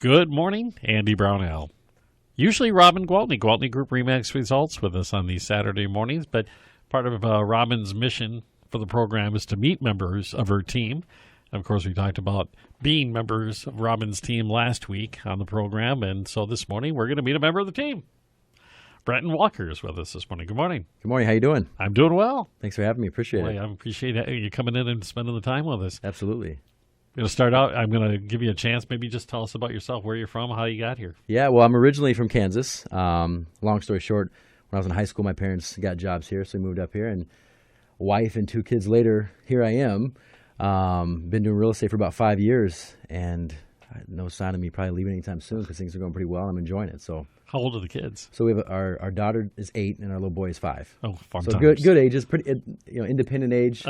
Good morning, Andy Brownell. Usually Robin Gwaltney Group-RE results with us on these Saturday mornings, but part of Robin's mission for the program is to meet members of her team. Of course, we talked about being members of Robin's team last week on the program, and so this morning we're going to meet a member of the team. Branton Walker is with us this morning. Good morning. Good morning. How you doing? I'm doing well. Thanks for having me. Appreciate it. I appreciate you coming in and spending the time with us. Absolutely. I'm going to start out. I'm going to give you a chance. Maybe just tell us about yourself, where you're from, how you got here. Yeah, well, I'm originally from Kansas. Long story short, when I was in high school, my parents got jobs here, so we moved up here. And wife and 2 kids later, here I am. Been doing real estate for about 5 years, and no sign of me probably leaving anytime soon because things are going pretty well. I'm enjoying it. So. How old are the kids? So we have our daughter is 8 and our little boy is 5. Oh, fun so times. good ages, pretty independent age.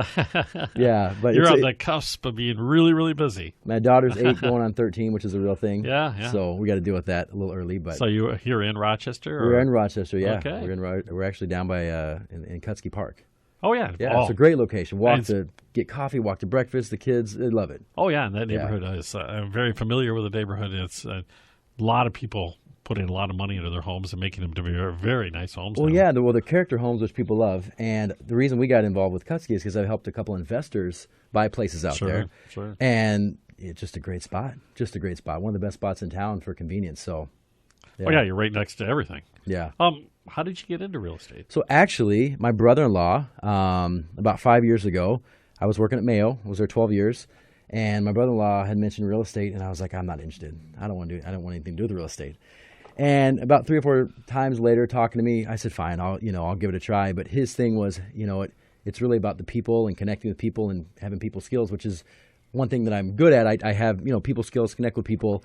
Yeah, but you're on the cusp of being really, really busy. My daughter's 8 going on 13, which is a real thing. Yeah. So we got to deal with that a little early. But so you're in Rochester? Or? We're in Rochester. Yeah. Okay. We're actually down by in Kutsky Park. Oh yeah. Yeah, It's a great location. Walk to get coffee, walk to breakfast. The kids, they love it. Oh yeah, and that neighborhood is I'm very familiar with the neighborhood. It's a lot of people putting a lot of money into their homes and making them to be very nice homes. Well, now. yeah, the character homes, which people love. And the reason we got involved with Kutsky is because I helped a couple investors buy places out there. Sure. And it's just a great spot. Just a great spot. One of the best spots in town for convenience. So. Yeah. Oh yeah, you're right next to everything. Yeah. How did you get into real estate? So actually, my brother-in-law, about 5 years ago, I was working at Mayo. I was there 12 years. And my brother-in-law had mentioned real estate, and I was like, I'm not interested. I don't want anything to do with real estate. And about 3 or 4 times later, talking to me, I said, fine, I'll give it a try. But his thing was, it's really about the people and connecting with people and having people skills, which is one thing that I'm good at. I have, people skills, connect with people.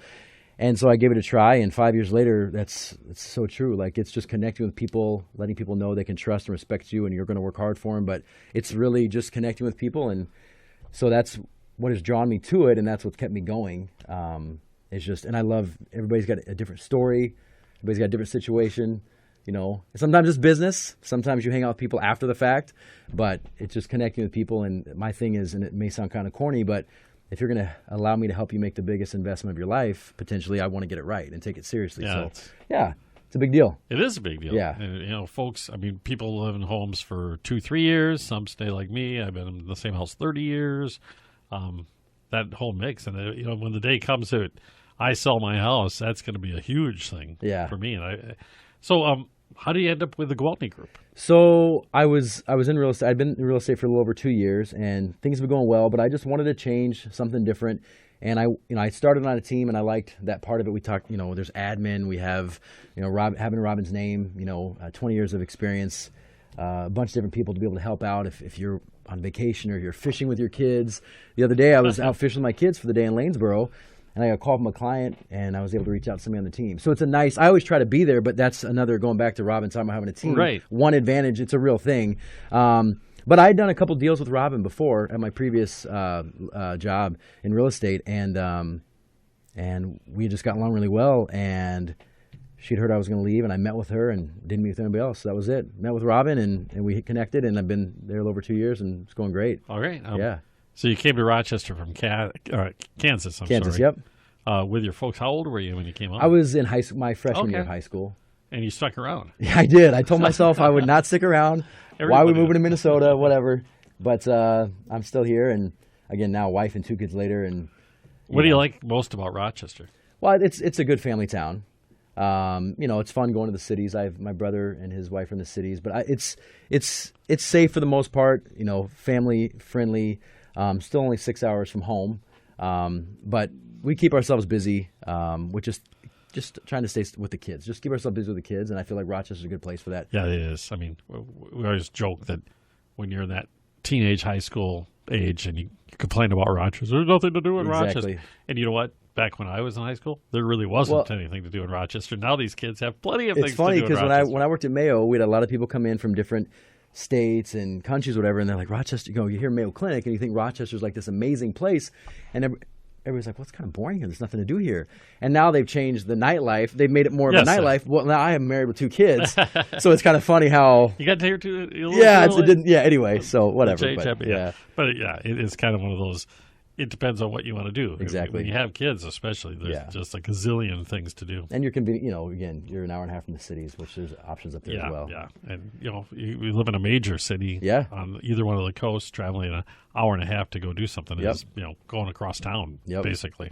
And so I gave it a try. And 5 years later, it's so true. Like, it's just connecting with people, letting people know they can trust and respect you and you're going to work hard for them. But it's really just connecting with people. And so that's what has drawn me to it. And that's what's kept me going. And I love, everybody's got a different story. Everybody's got a different situation, Sometimes it's business. Sometimes you hang out with people after the fact, but it's just connecting with people. And my thing is, and it may sound kind of corny, but if you're going to allow me to help you make the biggest investment of your life, potentially, I want to get it right and take it seriously. Yeah, it's a big deal. It is a big deal. Yeah. And, folks, people live in homes for 2-3 years. Some stay like me. I've been in the same house 30 years. That whole mix. And, when the day comes that I sell my house, that's going to be a huge thing for me. And how do you end up with the Gwaltney Group? So I was in real estate. I'd been in real estate for a little over 2 years, and things have been going well. But I just wanted to change something different. And I started on a team, and I liked that part of it. We talked, there's admin. We have, having Robin's name, 20 years of experience, a bunch of different people to be able to help out if you're on vacation or you're fishing with your kids. The other day, I was out fishing with my kids for the day in Lanesboro. And I got a call from a client, and I was able to reach out to somebody on the team. So it's I always try to be there, but that's another, going back to Robin talking about having a team. Right. One advantage, it's a real thing. But I had done a couple deals with Robin before at my previous job in real estate, and we had just gotten along really well. And she'd heard I was going to leave, and I met with her and didn't meet with anybody else. So that was it. Met with Robin, and we connected, and I've been there a little over 2 years, and it's going great. All right. Yeah. So you came to Rochester from Kansas. Kansas, yep. With your folks. How old were you when you came out? I was in my freshman year of high school. And you stuck around. Yeah, I did. I told myself I would not stick around. Why are we moving to Minnesota? Whatever. But I'm still here, and again, now wife and 2 kids later. And what do you like most about Rochester? Well, it's a good family town. It's fun going to the cities. I have my brother and his wife are in the cities, but it's safe for the most part. Family friendly. Still only 6 hours from home, but we keep ourselves busy, which is just trying to stay with the kids. Just keep ourselves busy with the kids, and I feel like Rochester's a good place for that. Yeah, it is. We always joke that when you're in that teenage high school age and you complain about Rochester, there's nothing to do in Rochester. And you know what? Back when I was in high school, there really wasn't anything to do in Rochester. Now these kids have plenty of things to do in Rochester. It's funny because when I worked at Mayo, we had a lot of people come in from different states and countries, whatever, and they're like, Rochester, you hear Mayo Clinic, and you think Rochester's like this amazing place, and everybody's like, well, it's kind of boring here. There's nothing to do here. And now they've changed the nightlife. They've made it more of a nightlife. Well, now I am married with 2 kids, so it's kind of funny how you got to hear 2. Yeah, it didn't. Yeah, anyway, so whatever. But it is kind of one of those. it depends on what you want to do. Exactly. When you have kids, especially, there's just a gazillion things to do. And you're convenient, again, you're an hour and a half from the cities, which there's options up there as well. Yeah, and we live in a major city. Yeah. On either one of the coasts, traveling an hour and a half to go do something is going across town, basically.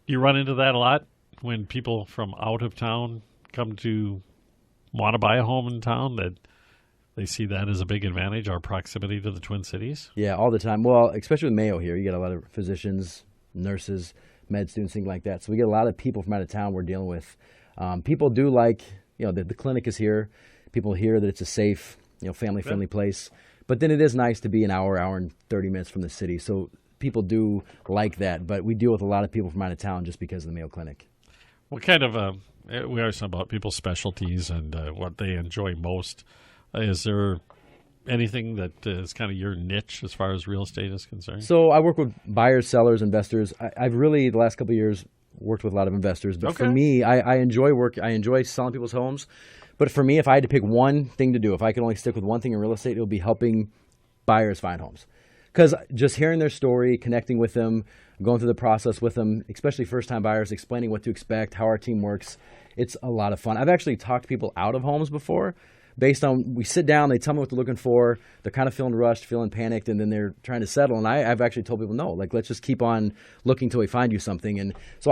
Do you run into that a lot when people from out of town come to want to buy a home in town, that they see that as a big advantage, our proximity to the Twin Cities? Yeah, all the time. Well, especially with Mayo here, you get a lot of physicians, nurses, med students, things like that. So we get a lot of people from out of town we're dealing with. People do like, the clinic is here. People hear that it's a safe, family-friendly place. But then it is nice to be an hour and 30 minutes from the city. So people do like that. But we deal with a lot of people from out of town just because of the Mayo Clinic. What kind of, we always talk about people's specialties and what they enjoy most. Is there anything that is kind of your niche as far as real estate is concerned? So I work with buyers, sellers, investors. I've really, the last couple of years, worked with a lot of investors. But for me, I enjoy work. I enjoy selling people's homes. But for me, if I had to pick one thing to do, if I could only stick with one thing in real estate, it would be helping buyers find homes. Because just hearing their story, connecting with them, going through the process with them, especially first-time buyers, explaining what to expect, how our team works, it's a lot of fun. I've actually talked people out of homes before. Based on, we sit down, they tell me what they're looking for, they're kind of feeling rushed, feeling panicked, and then they're trying to settle. And I've actually told people, no, let's just keep on looking till we find you something. And so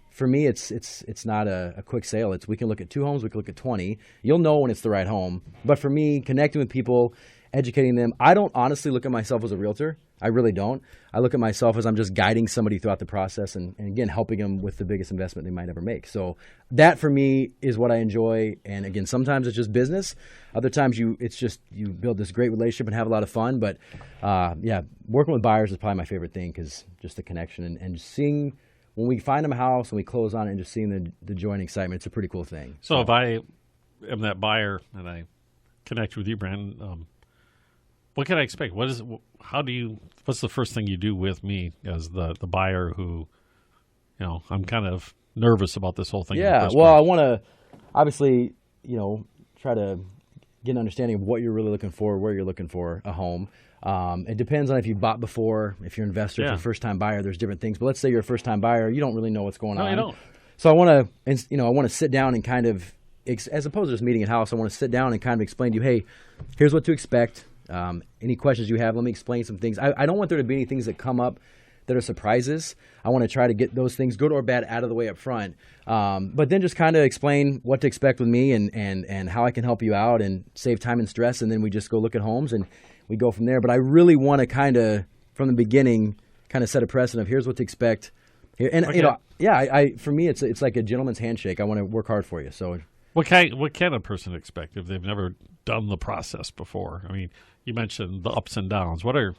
for me, it's not a quick sale. We can look at 2 homes, we can look at 20. You'll know when it's the right home. But for me, connecting with people, educating them, I don't honestly look at myself as a realtor. I really don't. I look at myself as I'm just guiding somebody throughout the process and again, helping them with the biggest investment they might ever make. So that for me is what I enjoy. And again, sometimes it's just business. Other times you build this great relationship and have a lot of fun. But working with buyers is probably my favorite thing because just the connection and seeing when we find them a house and we close on it and just seeing the joy and excitement, it's a pretty cool thing. So if I am that buyer and I connect with you, Brandon, what can I expect? What's the first thing you do with me as the buyer who, I'm kind of nervous about this whole thing. Yeah, well, I want to obviously, try to get an understanding of what you're really looking for, where you're looking for a home. It depends on if you bought before, if you're an investor, if you're a first-time buyer, there's different things. But let's say you're a first-time buyer, you don't really know what's going on. No, you don't. So I want to sit down and kind of, as opposed to just meeting at house, I want to sit down and kind of explain to you, hey, here's what to expect. Any questions you have, let me explain some things. I don't want there to be any things that come up that are surprises. I want to try to get those things, good or bad, out of the way up front. But then just kind of explain what to expect with me and how I can help you out and save time and stress. And then we just go look at homes and we go from there. But I really want to kind of, from the beginning, kind of set a precedent of here's what to expect. And, for me, it's like a gentleman's handshake. I want to work hard for you. So what can a person expect if they've never done the process before? I mean, you mentioned the ups and downs. What are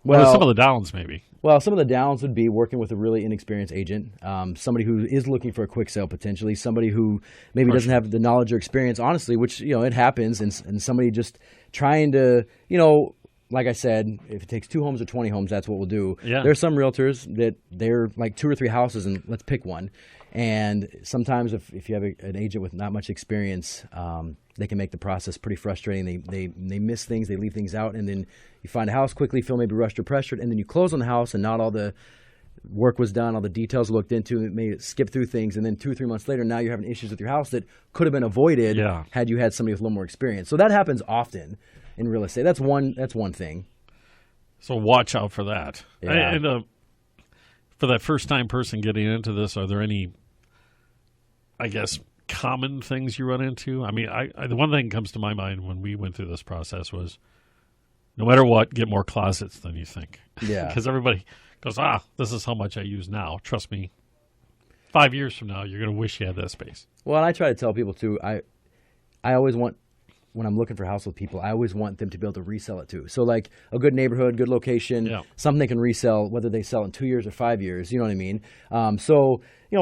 what are some of the downs maybe? Well, some of the downs would be working with a really inexperienced agent, somebody who is looking for a quick sale potentially, somebody who maybe doesn't have the knowledge or experience, honestly, which, it happens, and somebody just trying to, like I said, if it takes 2 homes or 20 homes, that's what we'll do. Yeah. There's some realtors that they're like 2 or 3 houses and let's pick one. And sometimes if you have an agent with not much experience, they can make the process pretty frustrating. They miss things, they leave things out, and then you find a house quickly, feel maybe rushed or pressured, and then you close on the house and not all the work was done, all the details looked into, it may skip through things, and then 2 or 3 months later, now you're having issues with your house that could have been avoided had you had somebody with a little more experience. So that happens often in real estate. That's one thing. So watch out for that. Yeah. And for that first-time person getting into this, are there any, I guess, common things you run into? I mean, the one thing that comes to my mind when we went through this process was, no matter what, get more closets than you think. Yeah. Because everybody goes, this is how much I use now. Trust me, 5 years from now, you're going to wish you had that space. Well, and I try to tell people, too, I always want, when I'm looking for a house with people, I always want them to be able to resell it, too. So, like, a good neighborhood, good location, something they can resell, whether they sell in 2 years or 5 years, you know what I mean?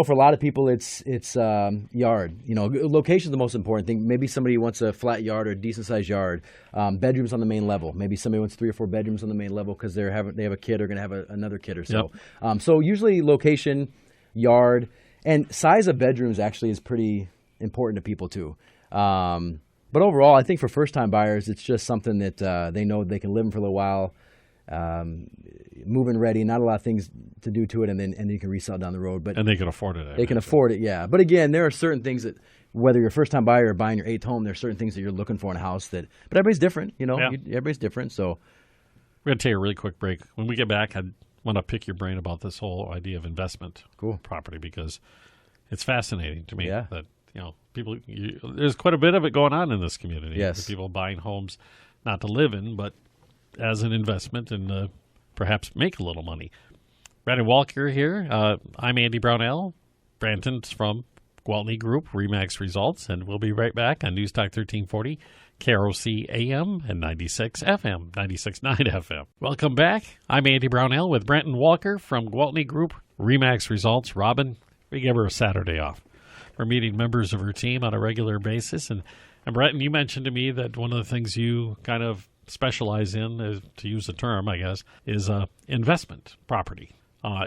For a lot of people, it's yard. Location's the most important thing. Maybe somebody wants a flat yard or a decent-sized yard. Bedrooms on the main level. Maybe somebody wants 3 or 4 bedrooms on the main level because they have a kid or going to have another kid or so. Yep. So usually location, yard, and size of bedrooms actually is pretty important to people, too. But overall, I think for first-time buyers, it's just something that they know they can live in for a little while. move-in ready, not a lot of things to do to it, and then you can resell down the road. But And they can afford it. they can afford it, yeah. But again, there are certain things that, whether you're a first-time buyer or buying your 8th home, there are certain things that you're looking for in a house that. But everybody's different, you know. Yeah. Everybody's different, so. We're going to take a really quick break. When we get back, I want to pick your brain about this whole idea of investment property, because it's fascinating to me that, you know, people. There's quite a bit of it going on in this community. Yes. People buying homes not to live in, but as an investment and perhaps make a little money. Branton Walker here. I'm Andy Brownell. Branton's from Gwaltney Group, RE/MAX Results, and we'll be right back on News Talk 1340, KROC-AM, and 96 FM, 96.9 FM. Welcome back. I'm Andy Brownell with Branton Walker from Gwaltney Group, RE/MAX Results. Robin, we give her a Saturday off. We're meeting members of her team on a regular basis. And Branton, you mentioned to me that one of the things you kind of specialize in, to use the term, I guess, is investment property.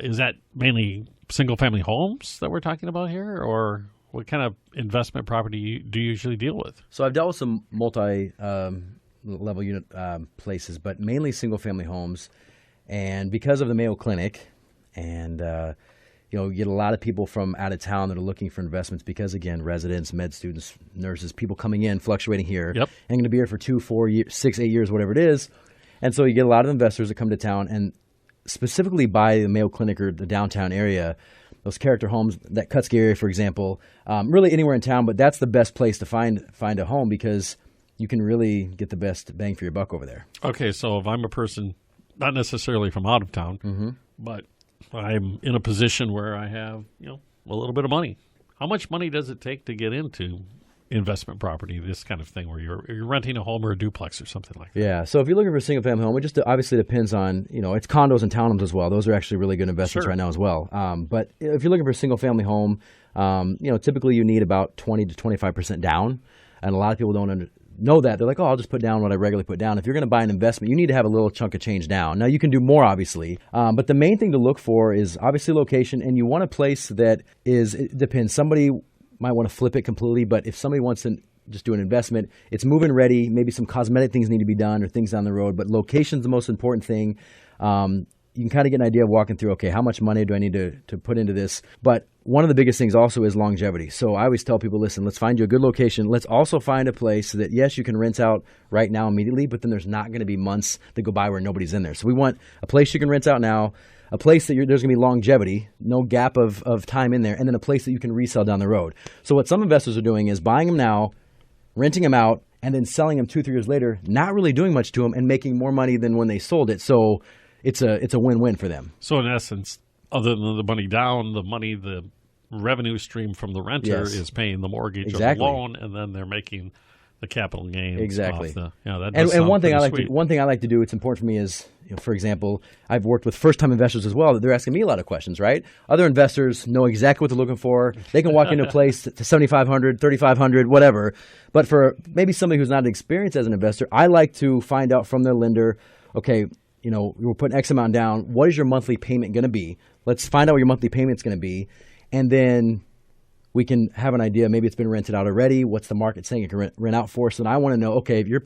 Is that mainly single-family homes that we're talking about here, or what kind of investment property do you usually deal with? So I've dealt with some multi-level unit places, but mainly single-family homes. And because of the Mayo Clinic, and you get a lot of people from out of town that are looking for investments because, again, residents, med students, nurses, people coming in, fluctuating here, and going to be here for 2, 4, 6, 8 years, whatever it is. And so you get a lot of investors that come to town, and specifically by the Mayo Clinic or the downtown area, those character homes, that Kutzke area, for example, really anywhere in town, but that's the best place to find a home because you can really get the best bang for your buck over there. Okay, so if I'm a person, not necessarily from out of town, but I'm in a position where I have, a little bit of money. How much money does it take to get into investment property, this kind of thing, where you're renting a home or a duplex or something like that? Yeah, so if you're looking for a single-family home, it just obviously depends on, it's condos and townhomes as well. Those are actually really good investments right now as well. But if you're looking for a single-family home, typically you need about 20 to 25% down, and a lot of people don't know that. They're like, I'll just put down what I regularly put down. If you're going to buy an investment, you need to have a little chunk of change down. Now, you can do more, obviously, but the main thing to look for is obviously location, and you want a place that it depends. Somebody might want to flip it completely, but if somebody wants to just do an investment, it's move-in ready. Maybe some cosmetic things need to be done or things down the road, but location's the most important thing. You can kind of get an idea of walking through, okay, how much money do I need to put into this? But one of the biggest things also is longevity. So I always tell people, listen, let's find you a good location. Let's also find a place that, yes, you can rent out right now immediately, but then there's not going to be months that go by where nobody's in there. So we want a place you can rent out now, a place that there's going to be longevity, no gap of time in there, and then a place that you can resell down the road. So what some investors are doing is buying them now, renting them out, and then selling them 2-3 years later, not really doing much to them and making more money than when they sold it. So it's a win-win for them. So in essence, other than the money down, the revenue stream from the renter is paying the mortgage or the loan, and then they're making the capital gains. Exactly. Off that and one thing I like to do, it's important for me is, for example, I've worked with first-time investors as well. They're asking me a lot of questions, right? Other investors know exactly what they're looking for. They can walk into a place to $7,500, $3,500, whatever. But for maybe somebody who's not experienced as an investor, I like to find out from their lender, okay, we're putting X amount down. What is your monthly payment going to be? Let's find out what your monthly payment's going to be. And then we can have an idea. Maybe it's been rented out already. What's the market saying it can rent out for? So then I want to know, okay, if your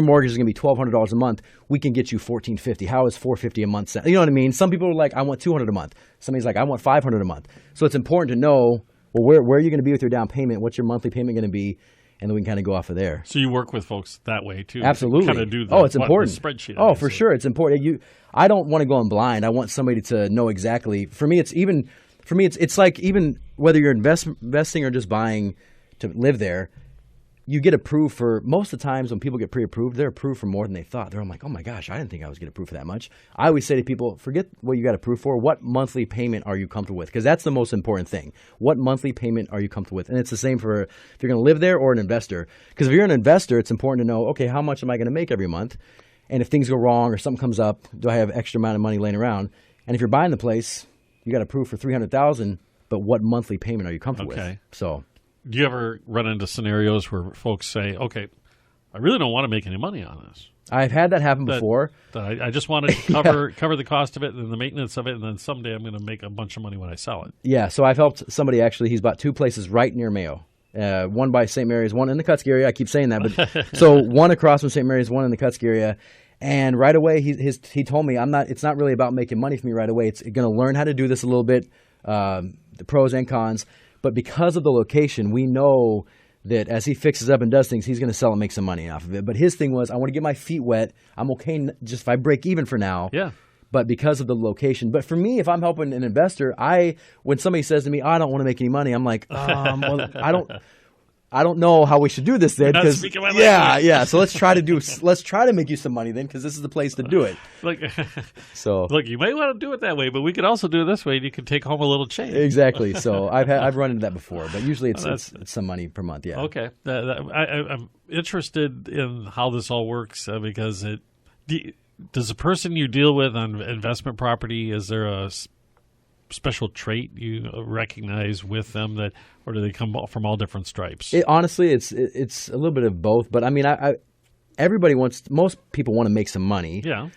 mortgage is going to be $1,200 a month, we can get you $1,450. How is $450 a month? You know what I mean? Some people are like, I want $200 a month. Somebody's like, I want $500 a month. So it's important to know, well, where are you going to be with your down payment? What's your monthly payment going to be? And then we can kind of go off of there. So you work with folks that way too. Absolutely. Kind of do it's important. The spreadsheet. Oh, for sure. It's important. I don't want to go in blind. I want somebody to know exactly. For me, it's like even whether you're investing or just buying to live there, you get approved for, most of the times when people get pre-approved, they're approved for more than they thought. They're like, oh my gosh, I didn't think I was getting approved for that much. I always say to people, forget what you got approved for. What monthly payment are you comfortable with? Because that's the most important thing. What monthly payment are you comfortable with? And it's the same for if you're going to live there or an investor. Because if you're an investor, it's important to know, okay, how much am I going to make every month? And if things go wrong or something comes up, do I have extra amount of money laying around? And if you're buying the place, you got approved for $300,000, but what monthly payment are you comfortable with? So, do you ever run into scenarios where folks say, okay, I really don't want to make any money on this? I've had that happen before. I just want to cover the cost of it and the maintenance of it, and then someday I'm going to make a bunch of money when I sell it. Yeah, so I've helped somebody actually. He's bought 2 places right near Mayo. One by St. Mary's, one in the Kutzke area. I keep saying that. But so one across from St. Mary's, one in the Kutzke area. And right away, he told me, it's not really about making money for me right away. It's going to learn how to do this a little bit, the pros and cons. But because of the location, we know that as he fixes up and does things, he's going to sell and make some money off of it. But his thing was, I want to get my feet wet. I'm okay just if I break even for now. Yeah. But because of the location. But for me, if I'm helping an investor, when somebody says to me, I don't want to make any money, I'm like, well, I don't know how we should do this then. Because So let's try to make you some money then, because this is the place to do it. Look, you may want to do it that way, but we could also do it this way, and you can take home a little change. Exactly. So I've run into that before, but usually it's some money per month. Yeah. Okay. I'm interested in how this all works because does the person you deal with on investment property, is there a special trait you recognize with them or do they come from all different stripes? Honestly, it's a little bit of both, but I mean, most people want to make some money. Yeah.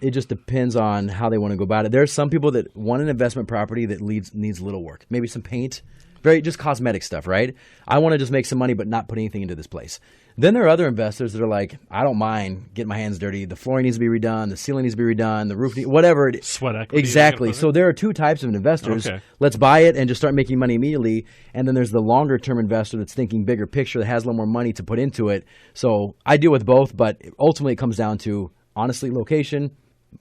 It just depends on how they want to go about it. There's some people that want an investment property that needs little work, maybe some paint, just cosmetic stuff, right? I want to just make some money, but not put anything into this place. Then there are other investors that are like, I don't mind getting my hands dirty. The flooring needs to be redone. The ceiling needs to be redone. The roof, whatever. Sweat equity. Exactly. So there are two types of investors. Okay. Let's buy it and just start making money immediately. And then there's the longer term investor that's thinking bigger picture, that has a little more money to put into it. So I deal with both, but ultimately it comes down to, honestly, location,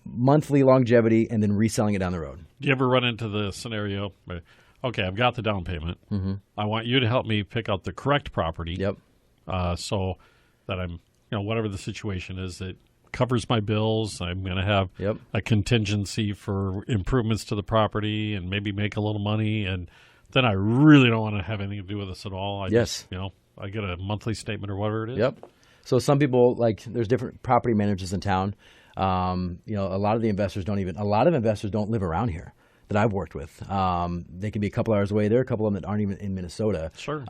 monthly longevity, and then reselling it down the road. Do you ever run into the scenario where, okay, I've got the down payment. Mm-hmm. I want you to help me pick out the correct property. Yep. So that I'm, whatever the situation is, it covers my bills. I'm going to have a contingency for improvements to the property and maybe make a little money. And then I really don't want to have anything to do with this at all. I get a monthly statement or whatever it is. Yep. So some people, there's different property managers in town. A lot of investors don't live around here that I've worked with. They can be a couple hours away. There are a couple of them that aren't even in Minnesota. Sure.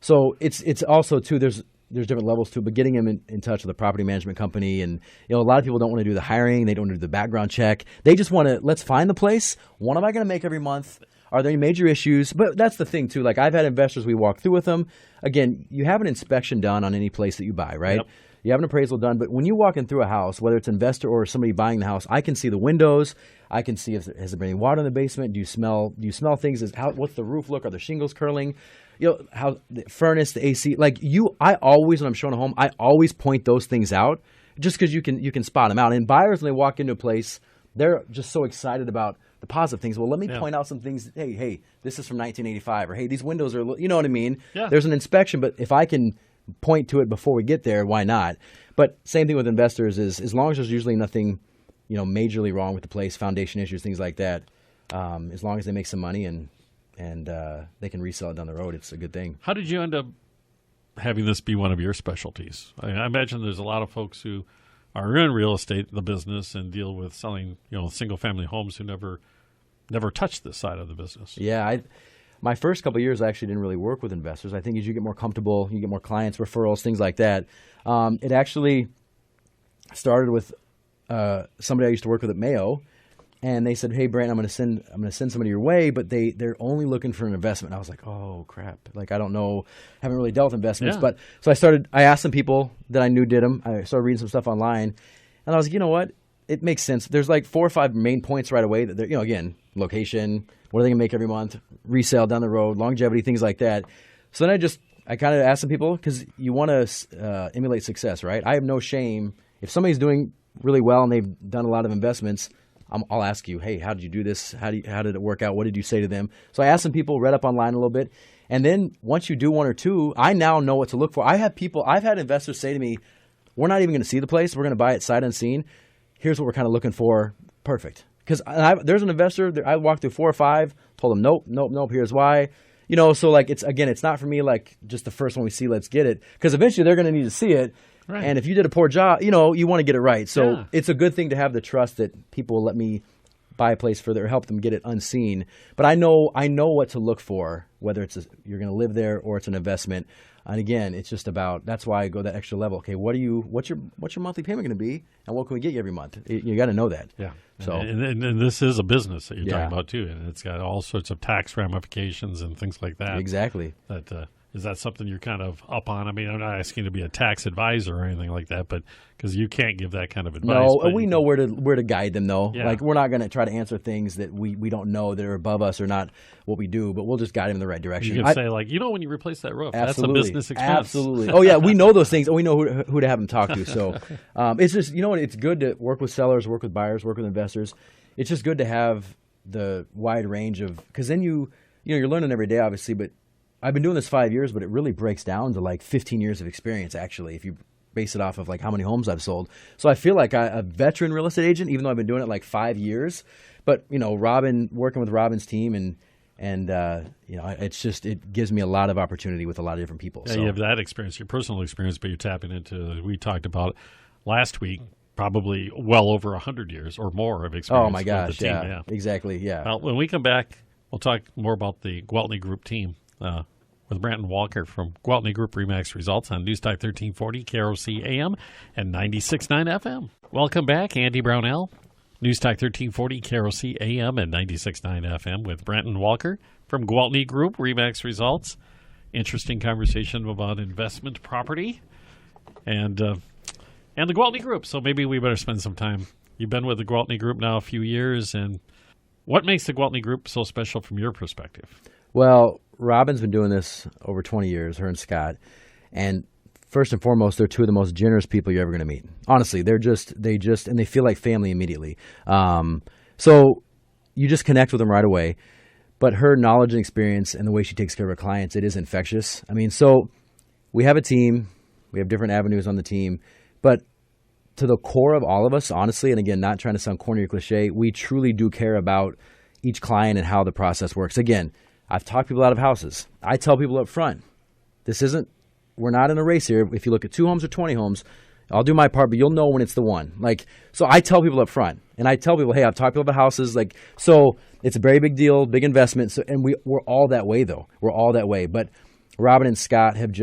So it's also too, there's different levels to it, but getting them in touch with a property management company, and a lot of people don't want to do the hiring. They don't want to do the background check. They just want to, let's find the place. What am I going to make every month? Are there any major issues? But that's the thing too. I've had investors, we walk through with them. Again, you have an inspection done on any place that you buy, right? Yep. You have an appraisal done, but when you're walking through a house, whether it's an investor or somebody buying the house, I can see the windows. I can see has there been any water in the basement? Do you smell things? What's the roof look? Are the shingles curling? How the furnace, the AC. I always, when I'm showing a home, I always point those things out, just because you can spot them out. And buyers, when they walk into a place, they're just so excited about the positive things. Well, let me point out some things. Hey, this is from 1985, or hey, these windows are. You know what I mean? Yeah. There's an inspection, but if I can point to it before we get there, why not? But same thing with investors is, as long as there's usually nothing, majorly wrong with the place, foundation issues, things like that, as long as they make some money and they can resell it down the road, it's a good thing. How did you end up having this be one of your specialties? I imagine there's a lot of folks who are in real estate, the business, and deal with selling, single family homes who never touched this side of the business. Yeah, my first couple of years, I actually didn't really work with investors. I think as you get more comfortable, you get more clients, referrals, things like that. It actually started with somebody I used to work with at Mayo, and they said, "Hey, Branton, I'm going to send somebody your way, but they're only looking for an investment." And I was like, "Oh crap! I don't know, haven't really dealt with investments." Yeah. But so I asked some people that I knew did them. I started reading some stuff online, and I was like, you know what? It makes sense. There's 4 or 5 main points right away that they're, again, location. What are they going to make every month? Resale down the road, longevity, things like that. So then I kind of asked some people, because you want to emulate success, right? I have no shame. If somebody's doing really well and they've done a lot of investments, I'll ask you, hey, how did you do this? How did it work out? What did you say to them? So I asked some people, read up online a little bit. And then once you do 1 or 2, I now know what to look for. I've had investors say to me, we're not even going to see the place. We're going to buy it sight unseen. Here's what we're kind of looking for. Perfect. Because there's an investor that I walked through 4 or 5, told them, nope, here's why. So it's not for me just the first one we see, let's get it. Because eventually they're going to need to see it. Right. And if you did a poor job, you want to get it right. So It's a good thing to have the trust that people will let me buy a place further or help them get it unseen. But I know what to look for, whether it's you're going to live there or it's an investment. And again, it's just about, that's why I go that extra level. Okay, what's your monthly payment going to be, and what can we get you every month? You got to know that. Yeah. So and this is a business that you're talking about too, and it's got all sorts of tax ramifications and things like that. Exactly. That Is that something you're kind of up on? I mean, I'm not asking to be a tax advisor or anything like that, but because you can't give that kind of advice. No, we know where to guide them, though. Yeah. Like, we're not going to try to answer things that we don't know that are above us or not what we do, but we'll just guide them in the right direction. You can say, like, when you replace that roof, absolutely, that's a business expense. Absolutely. Oh, yeah, we know those things, and we know who to have them talk to. So it's just, you know what, it's good to work with sellers, work with buyers, work with investors. It's just good to have the wide range of, because then you're learning every day, obviously, but I've been doing this 5 years, but it really breaks down to like 15 years of experience, actually, if you base it off of like how many homes I've sold. So I feel like a veteran real estate agent, even though I've been doing it like 5 years. But, working with Robin's team and it gives me a lot of opportunity with a lot of different people. Yeah, so. you have that experience, your personal experience, but you're tapping into, we talked about last week, probably well over 100 years or more of experience. Oh, my gosh, with the team. yeah, exactly, yeah. Well, when we come back, we'll talk more about the Gwaltney Group team with Branton Walker from Gwaltney Group-RE Results on News Talk 1340, KROC-AM, and 96.9 FM. Welcome back, Andy Brownell. News Talk 1340, KROC-AM, and 96.9 FM with Branton Walker from Gwaltney Group-RE Results. Interesting conversation about investment property and the Gwaltney Group. So maybe we better spend some time. You've been with the Gwaltney Group now a few years, and what makes the Gwaltney Group so special from your perspective? Well, Robin's been doing this over 20 years, her and Scott. And first and foremost, they're two of the most generous people you're ever going to meet. Honestly, they feel like family immediately. So you just connect with them right away. But her knowledge and experience and the way she takes care of her clients, it is infectious. I mean, so we have a team. We have different avenues on the team. But to the core of all of us, honestly, and again, not trying to sound corny or cliche, we truly do care about each client and how the process works. Again, I've talked people out of houses. I tell people up front, we're not in a race here. If you look at 2 homes or 20 homes, I'll do my part, but you'll know when it's the one. So I tell people up front, and I tell people, hey, I've talked to people about houses. So it's a very big deal, big investment. So, and we're all that way, though. We're all that way. But Robin and Scott have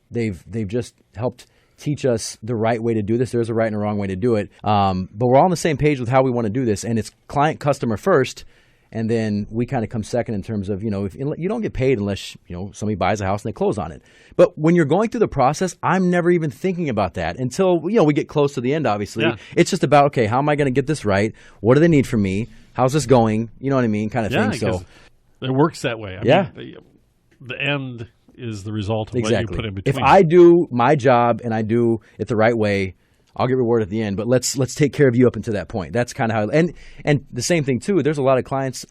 they've just helped teach us the right way to do this. There's a right and a wrong way to do it. But we're all on the same page with how we want to do this, and it's client customer first. And then we kind of come second in terms of, if you don't get paid unless, somebody buys a house and they close on it. But when you're going through the process, I'm never even thinking about that until, we get close to the end, obviously. Yeah. It's just about, okay, how am I going to get this right? What do they need from me? How's this going? You know what I mean? Kind of thing. So it works that way. I mean, the end is the result of what you put in between. If I do my job and I do it the right way, I'll get rewarded at the end, but let's take care of you up until that point. That's kind of how. And the same thing too. There's a lot of clients.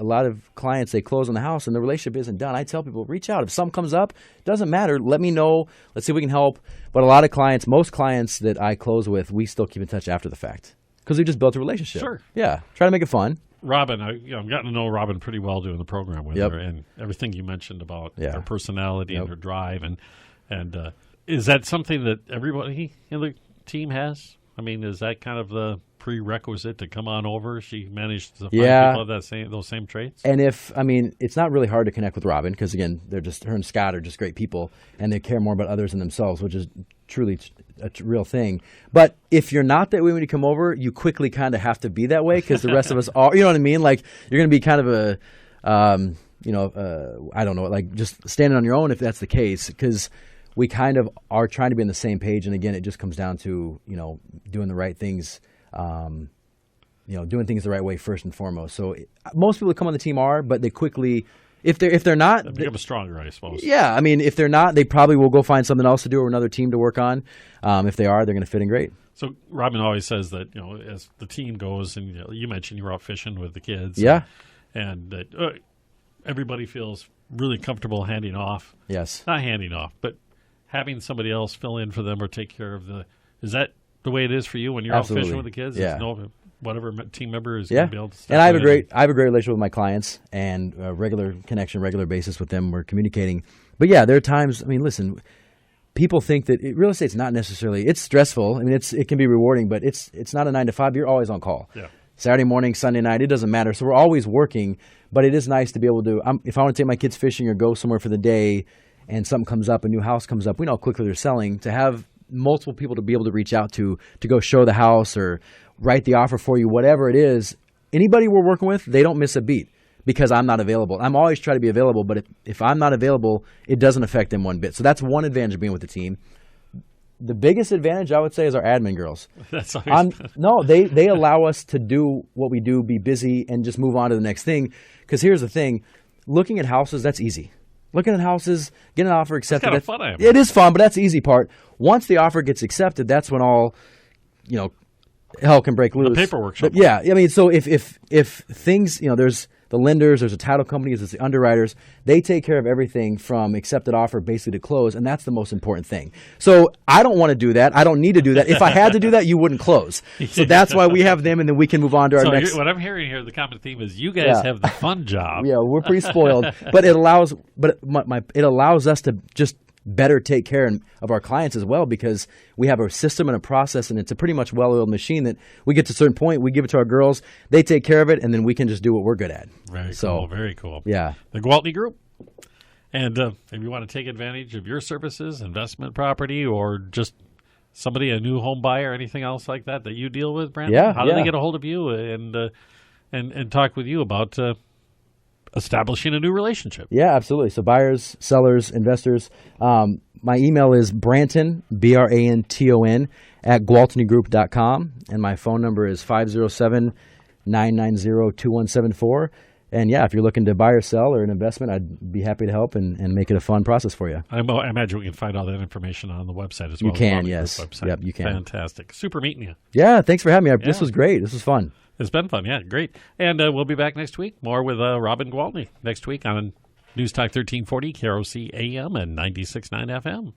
They close on the house and the relationship isn't done. I tell people, reach out if something comes up. Doesn't matter. Let me know. Let's see if we can help. But a lot of clients, most clients that I close with, we still keep in touch after the fact because we just built a relationship. Sure. Yeah. Try to make it fun. Robin, I've gotten to know Robin pretty well doing the program with her, and everything you mentioned about her personality and her drive, and is that something that everybody in the team has? I mean, is that kind of the prerequisite to come on over? She managed to find people of those same traits? And it's not really hard to connect with Robin because, again, her and Scott are just great people, and they care more about others than themselves, which is truly a real thing. But if you're not that way when you come over, you quickly kind of have to be that way because the rest of us are, you know what I mean? Like, you're going to be kind of I don't know, like just standing on your own if that's the case because we kind of are trying to be on the same page. And again, it just comes down to, doing the right things, doing things the right way first and foremost. So most people that come on the team are, but they quickly, if they're not, they become stronger, I suppose. Yeah. I mean, if they're not, they probably will go find something else to do or another team to work on. If they are, they're going to fit in great. So Robin always says that, as the team goes, and you mentioned you were out fishing with the kids. Yeah. And that everybody feels really comfortable handing off. Yes. Not handing off, but having somebody else fill in for them or take care of is that the way it is for you when you're Absolutely. out fishing with the kids? Yeah. Whatever team member is going to be able to step And I have in. a great relationship with my clients and a regular connection, regular basis with them. We're communicating. But yeah, there are times, listen, people think that real estate's not necessarily, it's stressful. It can be rewarding, but it's not a 9 to 5. You're always on call. Yeah. Saturday morning, Sunday night, it doesn't matter. So we're always working, but it is nice to be able to, if I want to take my kids fishing or go somewhere for the day, and something comes up, a new house comes up, we know how quickly they're selling, to have multiple people to be able to reach out to go show the house or write the offer for you, whatever it is. Anybody we're working with, they don't miss a beat. because I'm not available. I'm always trying to be available, but if I'm not available, it doesn't affect them one bit. So that's one advantage of being with the team. The biggest advantage, I would say, is our admin girls. That's always No, they allow us to do what we do, be busy, and just move on to the next thing. Because here's the thing, looking at houses, that's easy. Looking at houses, getting an offer accepted. kind of fun, I it is fun, but that's the easy part. Once the offer gets accepted, that's when all, hell can break loose. the paperwork. But yeah, I mean, so if things, there's the lenders, there's the title companies, there's the underwriters. They take care of everything from accepted offer basically to close, and that's the most important thing. So I don't want to do that. I don't need to do that. If I had to do that, you wouldn't close. So that's why we have them, and then we can move on to our next. What I'm hearing here, the common theme is you guys have the fun job. Yeah, we're pretty spoiled, but it allows us to just better take care of our clients as well, because we have a system and a process, and it's a pretty much well-oiled machine that we get to a certain point, we give it to our girls, they take care of it, and then we can just do what we're good at. Very cool. Very cool. Yeah. The Gwaltney Group. And if you want to take advantage of your services, investment property, or just somebody, a new home buyer, anything else like that you deal with, Brandon? How do they get a hold of you and talk with you about establishing a new relationship? Yeah, absolutely. So buyers, sellers, investors. My email is Branton, Branton, at GwaltneyGroup.com. And my phone number is 507-990-2174. And yeah, if you're looking to buy or sell or an investment, I'd be happy to help and make it a fun process for you. I imagine we can find all that information on the website as well. You can, yes. Yep, you can. Fantastic. Super meeting you. Yeah, thanks for having me. This was great. This was fun. It's been fun, yeah, great. And we'll be back next week, more with Robin Gwaltney next week on News Talk 1340, KROC-AM and 96.9 FM.